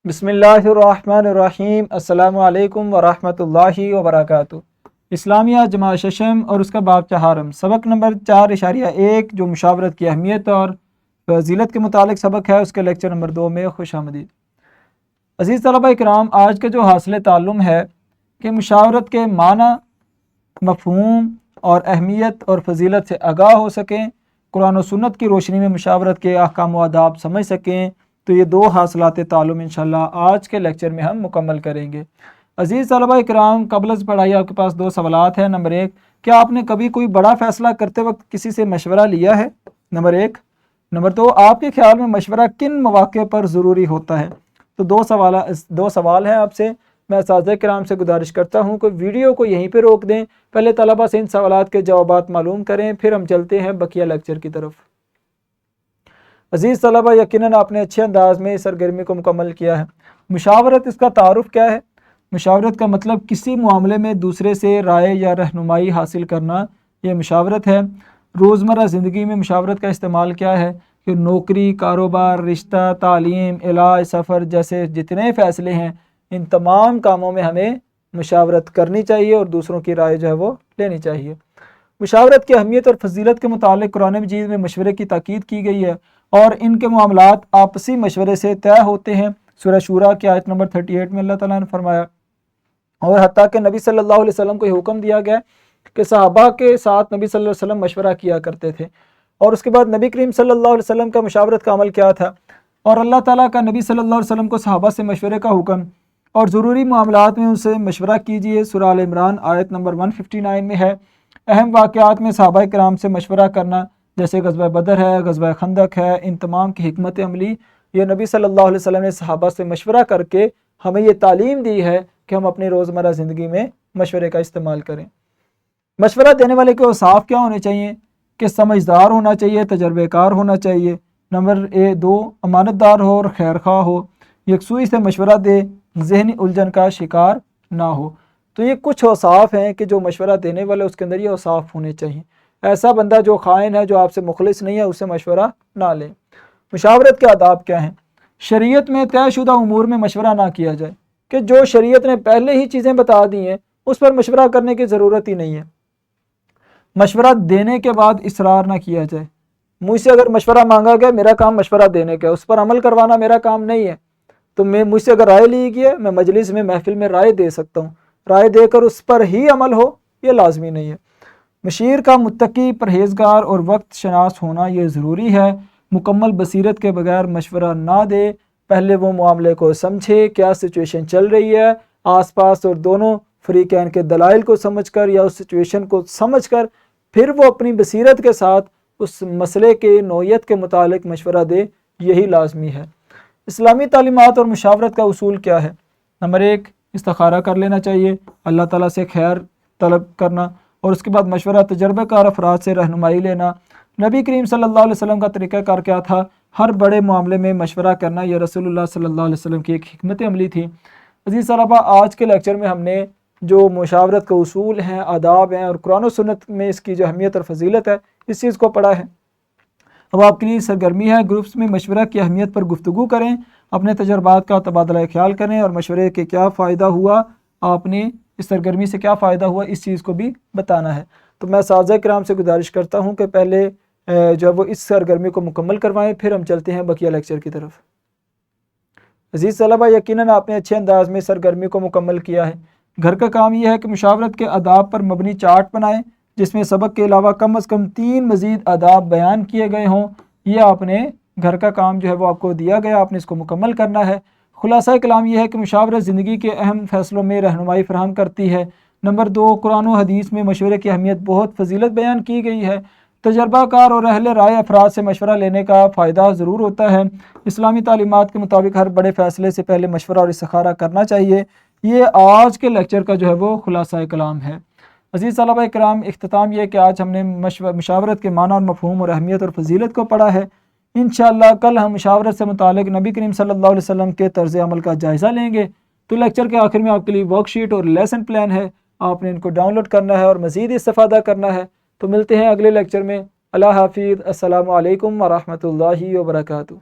بسم اللہ الرحمن الرحیم۔ السلام علیکم ورحمۃ اللہ وبرکاتہ۔ اسلامیہ جماعت ششم اور اس کا باب چہارم، سبق نمبر 4.1 جو مشاورت کی اہمیت اور فضیلت کے متعلق سبق ہے، اس کے لیکچر نمبر 2 میں خوش آمدید۔ عزیز طلبہ کرام، آج کا جو حاصل تعلم ہے کہ مشاورت کے معنی، مفہوم اور اہمیت اور فضیلت سے آگاہ ہو سکیں، قرآن و سنت کی روشنی میں مشاورت کے احکام و آداب سمجھ سکیں، تو یہ دو حاصلات تعلم انشاءاللہ آج کے لیکچر میں ہم مکمل کریں گے۔ عزیز طلبہ کرام، قبل از پڑھائی آپ کے پاس دو سوالات ہیں۔ نمبر 1، کیا آپ نے کبھی کوئی بڑا فیصلہ کرتے وقت کسی سے مشورہ لیا ہے؟ نمبر 1۔ نمبر 2، آپ کے خیال میں مشورہ کن مواقع پر ضروری ہوتا ہے؟ تو دو سوال ہیں آپ سے۔ میں اساتذہ کرام سے گزارش کرتا ہوں کہ ویڈیو کو یہیں پہ روک دیں، پہلے طلبہ سے ان سوالات کے جوابات معلوم کریں، پھر ہم چلتے ہیں بقیہ لیکچر کی طرف۔ عزیز طلبہ، یقیناً آپ نے اچھے انداز میں اس سرگرمی کو مکمل کیا ہے۔ مشاورت، اس کا تعارف کیا ہے؟ مشاورت کا مطلب کسی معاملے میں دوسرے سے رائے یا رہنمائی حاصل کرنا، یہ مشاورت ہے۔ روزمرہ زندگی میں مشاورت کا استعمال کیا ہے کہ نوکری، کاروبار، رشتہ، تعلیم، علاج، سفر جیسے جتنے فیصلے ہیں، ان تمام کاموں میں ہمیں مشاورت کرنی چاہیے اور دوسروں کی رائے جو ہے وہ لینی چاہیے۔ مشاورت کی اہمیت اور فضیلت کے متعلق قرآن مجید میں مشورے کی تاکید کی گئی ہے اور ان کے معاملات آپسی مشورے سے طے ہوتے ہیں۔ سورہ شورى کی آیت نمبر 38 میں اللہ تعالیٰ نے فرمایا، اور حتیٰ کہ نبی صلی اللہ علیہ وسلم کو یہ حکم دیا گیا کہ صحابہ کے ساتھ نبی صلی اللہ علیہ وسلم مشورہ کیا کرتے تھے۔ اور اس کے بعد نبی کریم صلی اللہ علیہ وسلم کا مشاورت کا عمل کیا تھا، اور اللہ تعالیٰ کا نبی صلی اللہ علیہ وسلم کو صحابہ سے مشورے کا حکم، اور ضروری معاملات میں ان سے مشورہ کیجیے۔ سورہ آل عمران آیت نمبر 159 میں ہے۔ اہم واقعات میں صحابہ کرام سے مشورہ کرنا، جیسے غزوہ بدر ہے، غزوہ خندق ہے، ان تمام کی حکمت عملی یہ نبی صلی اللہ علیہ وسلم نے صحابہ سے مشورہ کر کے ہمیں یہ تعلیم دی ہے کہ ہم اپنی روزمرہ زندگی میں مشورے کا استعمال کریں۔ مشورہ دینے والے کے اوصاف کیا ہونے چاہیے؟ کہ سمجھدار ہونا چاہیے، تجربے کار ہونا چاہیے۔ نمبر 2، امانت دار ہو اور خیر خواہ ہو، یکسوئی سے مشورہ دے، ذہنی الجھن کا شکار نہ ہو۔ تو یہ کچھ اوصاف ہیں کہ جو مشورہ دینے والے اس کے اندر یہ اوصاف ہونے چاہیے۔ ایسا بندہ جو خائن ہے، جو آپ سے مخلص نہیں ہے، اسے مشورہ نہ لیں۔ مشاورت کے آداب کیا ہیں؟ شریعت میں طے شدہ امور میں مشورہ نہ کیا جائے، کہ جو شریعت نے پہلے ہی چیزیں بتا دی ہیں اس پر مشورہ کرنے کی ضرورت ہی نہیں ہے۔ مشورہ دینے کے بعد اصرار نہ کیا جائے۔ مجھ سے اگر مشورہ مانگا گیا، میرا کام مشورہ دینے کا، اس پر عمل کروانا میرا کام نہیں ہے۔ تو مجھ سے اگر رائے لی گئی ہے، میں مجلس میں، محفل میں رائے دے سکتا ہوں، رائے دے کر اس پر ہی عمل ہو، یہ لازمی نہیں ہے۔ مشیر کا متقی، پرہیزگار اور وقت شناس ہونا یہ ضروری ہے۔ مکمل بصیرت کے بغیر مشورہ نہ دے، پہلے وہ معاملے کو سمجھے، کیا سچویشن چل رہی ہے آس پاس، اور دونوں فریقین کے دلائل کو سمجھ کر یا اس سچویشن کو سمجھ کر پھر وہ اپنی بصیرت کے ساتھ اس مسئلے کے نوعیت کے متعلق مشورہ دے، یہی لازمی ہے۔ اسلامی تعلیمات اور مشاورت کا اصول کیا ہے؟ نمبر 1، استخارہ کر لینا چاہیے، اللہ تعالیٰ سے خیر طلب کرنا، اور اس کے بعد مشورہ تجربہ کار افراد سے رہنمائی لینا۔ نبی کریم صلی اللہ علیہ وسلم کا طریقہ کار کیا تھا؟ ہر بڑے معاملے میں مشورہ کرنا، یہ رسول اللہ صلی اللہ علیہ وسلم کی ایک حکمت عملی تھی۔ عزیز طلبہ، آج کے لیکچر میں ہم نے جو مشاورت کے اصول ہیں، آداب ہیں، اور قرآن و سنت میں اس کی جو اہمیت اور فضیلت ہے، اس چیز کو پڑھا ہے۔ اب آپ کے لیے سرگرمی ہے، گروپس میں مشورہ کی اہمیت پر گفتگو کریں، اپنے تجربات کا تبادلہ خیال کریں، اور مشورے کے کیا فائدہ ہوا، آپ نے اس سرگرمی سے کیا فائدہ ہوا، اس چیز کو بھی بتانا ہے۔ تو میں اساتذہ کرام سے گزارش کرتا ہوں کہ پہلے جو ہے وہ اس سرگرمی کو مکمل کروائیں، پھر ہم چلتے ہیں بقیہ لیکچر کی طرف۔ عزیز طلبہ، یقیناً آپ نے اچھے انداز میں سرگرمی کو مکمل کیا ہے۔ گھر کا کام یہ ہے کہ مشاورت کے آداب پر مبنی چارٹ بنائیں، جس میں سبق کے علاوہ کم از کم 3 مزید آداب بیان کیے گئے ہوں۔ یہ آپ نے گھر کا کام جو ہے وہ آپ کو دیا گیا، آپ نے اس کو مکمل کرنا ہے۔ خلاصہ کلام یہ ہے کہ مشاورت زندگی کے اہم فیصلوں میں رہنمائی فراہم کرتی ہے۔ نمبر 2، قرآن و حدیث میں مشورے کی اہمیت بہت فضیلت بیان کی گئی ہے۔ تجربہ کار اور اہل رائے افراد سے مشورہ لینے کا فائدہ ضرور ہوتا ہے۔ اسلامی تعلیمات کے مطابق ہر بڑے فیصلے سے پہلے مشورہ اور استخارہ کرنا چاہیے۔ یہ آج کے لیکچر کا جو ہے وہ خلاصہ کلام ہے۔ عزیز طلبہ کرام، اختتام یہ کہ آج ہم نے مشاورت کے معنی اور مفہوم اور اہمیت اور فضیلت کو پڑھا ہے۔ انشاءاللہ کل ہم مشاورت سے متعلق نبی کریم صلی اللہ علیہ وسلم کے طرز عمل کا جائزہ لیں گے۔ تو لیکچر کے آخر میں آپ کے لیے ورک شیٹ اور لیسن پلان ہے، آپ نے ان کو ڈاؤن لوڈ کرنا ہے اور مزید استفادہ کرنا ہے۔ تو ملتے ہیں اگلے لیکچر میں۔ اللہ حافظ۔ السلام علیکم ورحمۃ اللہ وبرکاتہ۔